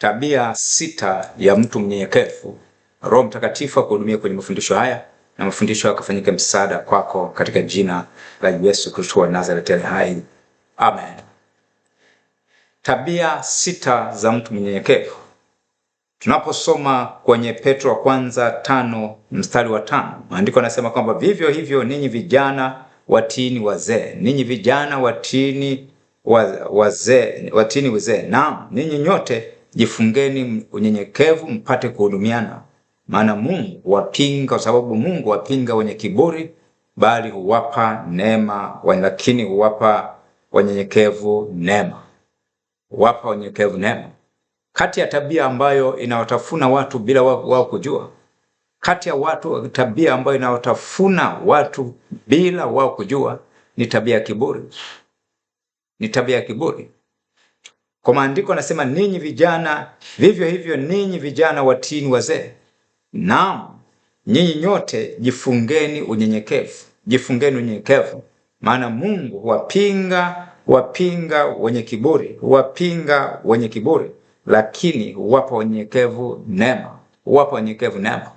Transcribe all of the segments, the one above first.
Tabia 6 ya mtu mnyenyekevu. Roho Mtakatifu akuhudumie kwenye mafundisho haya na mafundisho yakafanyike msaada kwako katika jina la Yesu Kristo wa Nazareti aliye hai. Amen. Tabia 6 za mtu mnyenyekevu. Tunaposoma kwenye Petro wa kwanza 5 mstari wa 5, maandiko yanasema kwamba vivyo hivyo ninyi vijana watiini wazee, ninyi vijana watiini wazee, naam ninyi nyote jifungeni unyenyekevu mpate kuhudumiana, maana Mungu wapinga, kwa sababu Mungu wapinga wenye kiburi, bali huwapa neema, lakini huwapa wanyenyekevu neema. Huwapa wanyenyekevu neema. Kati ya tabia ambayo inawatafuna watu bila wao kujua, kati ya tabia ambayo inawatafuna watu bila wao kujua ni tabia ya kiburi. Ni tabia ya kiburi. Kwa maandiko anasema ninyi vijana, vivyo hivyo ninyi vijana watiini wazee. Naam, nyinyi nyote jifungeni unyenyekevu. Jifungeni unyenyekevu, maana Mungu huwapinga wenye kiburi, huwapinga wenye kiburi, lakini huwapa wanyenyekevu neema. Huwapa wanyenyekevu neema.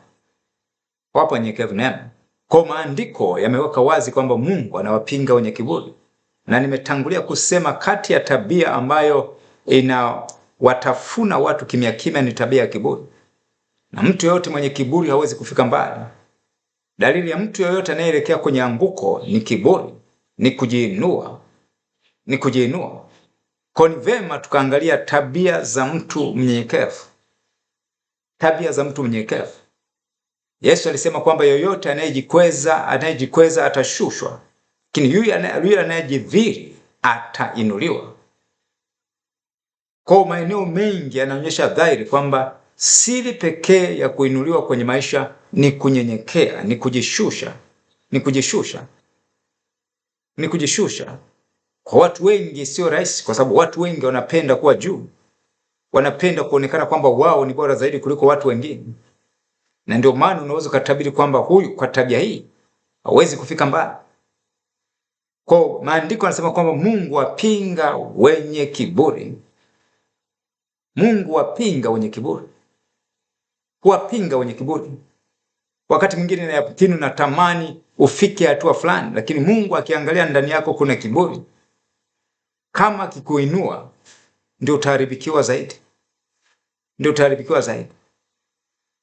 Huwapa wanyenyekevu neema. Kwa maandiko yameweka wazi kwamba Mungu anawapinga wenye kiburi. Na nimetangulia kusema kati ya tabia ambayo inawatafuna watu kimya kimya ni tabia ya kiburi. Na mtu yoyote mwenye kiburi hawezi kufika mbali. Dalili ya mtu yoyote anayeelekea kwenye anguko ni kiburi, ni kujiinua. Ni kujiinua. Kwa ni vema tukaangalia tabia za mtu mnyenyekevu. Tabia za mtu mnyenyekevu. Yesu alisema kwamba yoyote anayejikweza atashushwa, lakini yule anayejidhiri atainuliwa. Kwa maeneo mengi yanaonyesha dhahiri kwamba siri pekee ya kuinuliwa kwenye maisha ni kunyenyekea, ni kujishusha, ni kujishusha. Ni kujishusha. Kwa watu wengi sio rahisi, kwa sababu watu wengi wanapenda kuwa juu. Wanapenda kuonekana kwamba wao ni bora zaidi kuliko watu wengine. Na ndio maana unaweza kutabiri kwamba huyu kwa tabia hii hawezi kufika mbali. Kwa maandiko yanasema kwamba Mungu wapinga wenye kiburi. Mungu wapinga wenye kiburi. Huwapinga wenye kiburi. Wakati mwingine na natamani ufike hatua fulani, lakini Mungu akiangalia ndani yako kuna kiburi, kama kikuinua ndio utaharibikiwa zaidi. Ndio utaharibikiwa zaidi.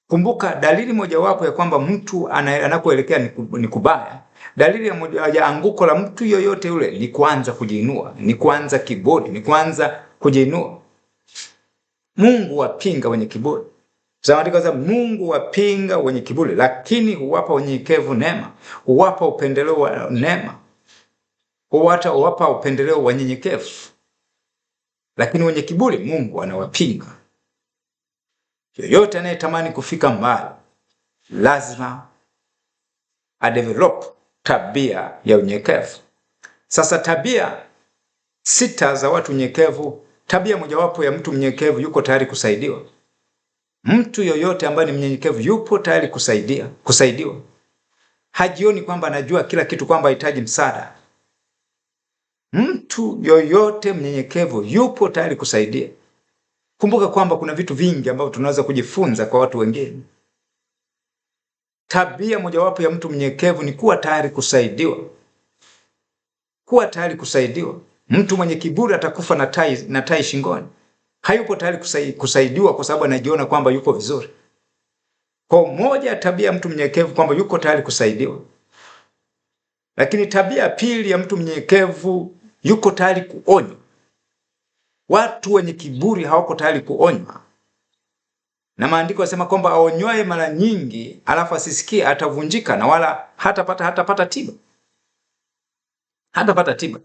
Kumbuka dalili mojawapo ya kwamba mtu anakoelekea ni kubaya. Dalili ya anguko la mtu yoyote yule ni kuanza kujiinua, ni kuanza kiburi, ni kuanza kujiinua. Mungu wapinga wenye kiburi. Maandiko yanasema Mungu wapinga wenye kiburi, lakini huwapa wanyenyekevu neema. Huwapa upendeleo wa neema. Huwapa upendeleo wanyenyekevu. Lakini wenye kiburi Mungu anawapinga. Yoyote anayetamani kufika mbali lazima adevelop tabia ya unyenyekevu. Sasa tabia 6 za watu unyenyekevu. Tabia mojawapo ya mtu mnyenyekevu yuko tayari kusaidiwa. Mtu yoyote ambaye ni mnyenyekevu yupo tayari kusaidiwa. Hajioni kwamba anajua kila kitu, kwamba hahitaji msaada. Mtu yoyote mnyenyekevu yupo tayari kusaidia. Kumbuka kwamba kuna vitu vingi ambavyo tunaweza kujifunza kwa watu wengine. Tabia mojawapo ya mtu mnyenyekevu ni kuwa tayari kusaidiwa. Kuwa tayari kusaidiwa. Mtu mwenye kiburi atakufa na tai shingoni. Hayupo tayari kusaidiwa kwa sababu anajiona kwamba yuko vizuri. Kwa moja tabia ya mtu mnyenyekevu kwamba yuko tayari kusaidiwa. Lakini tabia pili ya mtu mnyenyekevu yuko tayari kuonywa. Watu wenye kiburi hawako tayari kuonywa. Na maandiko yanasema kwamba aonywaye mara nyingi alafu asisikie atavunjika na wala hatapata tiba. Hatapata tiba.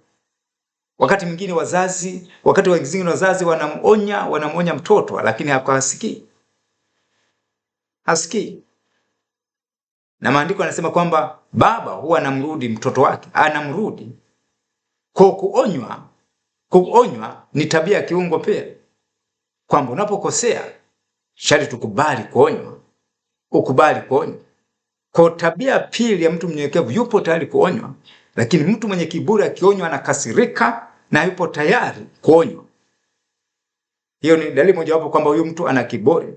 Wakati mwingine wazazi wanamonya mtoto lakini hasikii. Hasikii. Na maandiko yanasema kwamba baba huwa anamrudi mtoto wake, anamrudi. Kwa kuonywa ni tabia ya kiungo pia. Kwamba unapokosea sharti tukubali kuonywa. Ukubali kuonywa. Kwa tabia pili ya mtu mnyenyekevu yupo tayari kuonywa, lakini mtu mwenye kiburi akionywa anakasirika na yupo tayari kuonywa. Hiyo ni dalili mojawapo kwamba huyu mtu ana kiburi.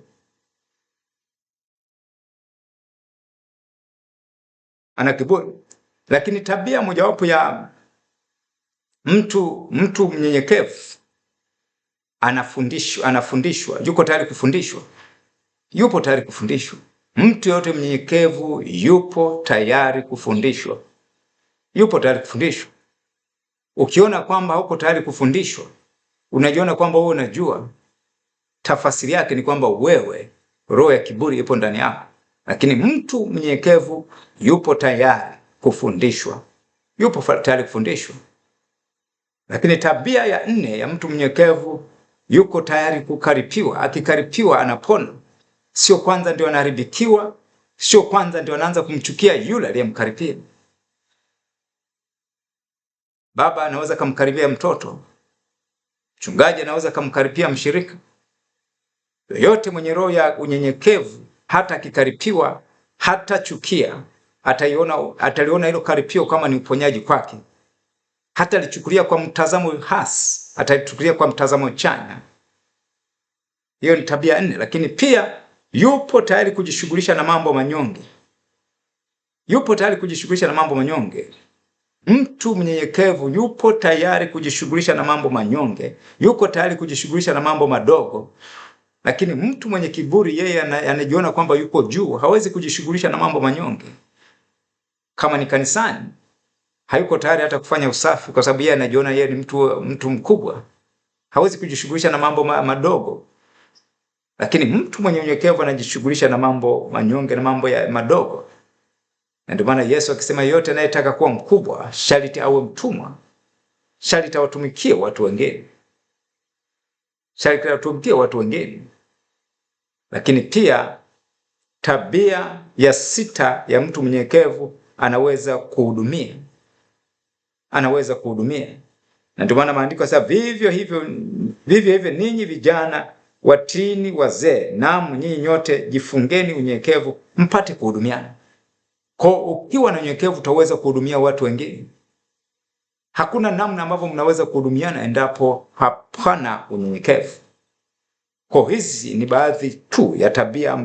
Ana kiburi. Lakini tabia mojawapo ya mtu mnyenyekevu, anafundishwa, yuko tayari kufundishwa. Yupo tayari kufundishwa. Mtu yote mnyenyekevu yupo tayari kufundishwa. Yupo tayari kufundishwa. Ukiona kwamba huko tayari kufundishwa, unajiona kwamba wewe unajua, tafasiri yake ni kwamba wewe roho ya kiburi ipo ndani yako. Lakini mtu mnyenyekevu yupo tayari kufundishwa. Yupo tayari kufundishwa. Lakini tabia ya 4 ya mtu mnyenyekevu, yuko tayari kukaripiwa. Akikaripiwa anapona. Sio kwanza ndio anaharibikiwa, sio kwanza ndio anaanza kumchukia yule aliyemkaripia. Baba anaweza kumkaribia mtoto. Mchungaji anaweza kumkaribia mshirika. Yoyote mwenye roho ya unyenyekevu, hata akikaripiwa hatachukia, ataliona hilo karipio kama ni uponyaji kwake. Hata alichukulia kwa mtazamo hasi, atalichukulia kwa mtazamo chanya. Hiyo ni tabia 4. Lakini pia yupo tayari kujishughulisha na mambo manyonge. Yupo tayari kujishughulisha na mambo manyonge. Mtu mnyenyekevu yupo tayari kujishughulisha na mambo manyonge. Yuko tayari kujishughulisha na mambo madogo. Lakini mtu mwenye kiburi, yeye anajiona kwamba yuko juu, hawezi kujishughulisha na mambo manyonge. Kama ni kanisani, hayuko tayari hata kufanya usafi kwa sababu yeye anajiona yeye ni mtu mkubwa. Hawezi kujishughulisha na mambo madogo. Lakini mtu mwenye unyenyekevu anajishughulisha na mambo manyonge na mambo ya madogo. Na ndio maana Yesu akisema yote anayetaka kuwa mkubwa sharti awe mtumwa. Sharti awatumikie watu wengine. Sharti awatumikie watu wengine. Lakini pia tabia ya 6 ya mtu mnyenyekevu, anaweza kuhudumia. Anaweza kuhudumia. Na ndio maana maandiko sasa vivyo hivyo ninyi vijana watini wazee, naam nyinyi nyote jifungeni unyenyekevu mpate kuhudumiana. Kwa ukiwa na unyenyekevu utaweza kuhudumia watu wengine. Hakuna namna ambavyo mnaweza kuhudumiana endapo hapana unyenyekevu. Kwa hizi ni baadhi tu ya tabia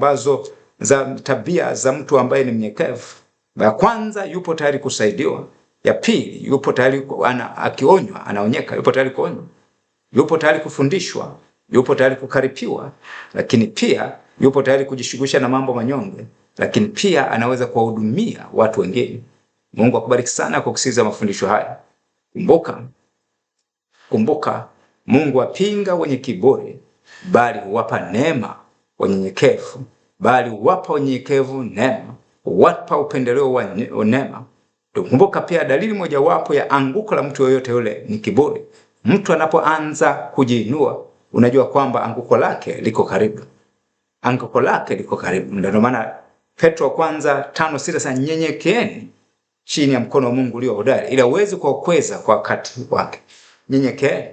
za mtu ambaye ni mnyenyekevu. Ya kwanza, yupo tayari kusaidiwa. Ya pili, yupo tayari akionywa anaonyeka, yupo tayari kuonywa. Yupo tayari kufundishwa, yupo tayari kukaripiwa, lakini pia yupo tayari kujishughulisha na mambo manyonge, lakini pia anaweza kuwahudumia watu wengine. Mungu akubariki sana kwa kusikiliza mafundisho haya. Kumbuka, Mungu apinga wenye kiburi, bali huwapa neema wanyenyekevu. Bali huwapa wanyenyekevu neema, huwapa upendeleo wa neema. Kumbuka pia dalili mojawapo ya anguko la mtu yoyote yule ni kiburi. Mtu anapoanza kujiinua, unajua kwamba anguko lake liko karibu. Anguko lake liko karibu. Ndio maana Petro kwanza 5:6 sasa, nyenyekeeni chini ya mkono wa Mungu ulio hodari ili aweze kuwakweza kwa wakati wake. Nyenyekeeni.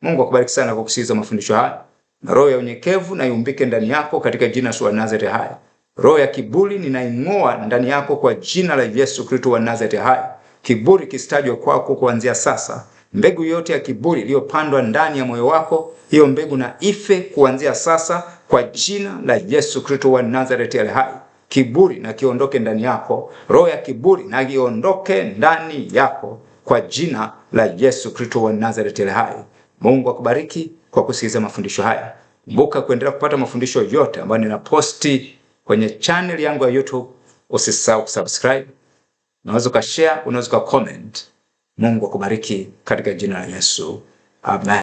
Mungu akubariki sana kwa kusikiliza mafundisho haya. Na roho ya unyenyekevu na iumbike ndani yako katika jina la Nazareti hai. Roho ya kiburi ninaing'oa ndani yako kwa jina la Yesu Kristo wa Nazareti hai. Kiburi kistajwe kwako kuanzia sasa. Mbegu yote ya kiburi iliyopandwa ndani ya moyo wako, hiyo mbegu na ife kuanzia sasa kwa jina la Yesu Kristo wa Nazareti hai. Kiburi na kiondoke ndani yako. Roho ya kiburi na iondoke ndani yako kwa jina la Yesu Kristo wa Nazareti hai. Mungu akubariki kwa kusikiliza mafundisho haya. Kumbuka kuendelea kupata mafundisho yote ambayo ninaposti kwenye channel yangu ya YouTube. Usisahau kusubscribe. Unaweza ukashare, unaweza ukacomment. Mungu akubariki katika jina la Yesu. Amen.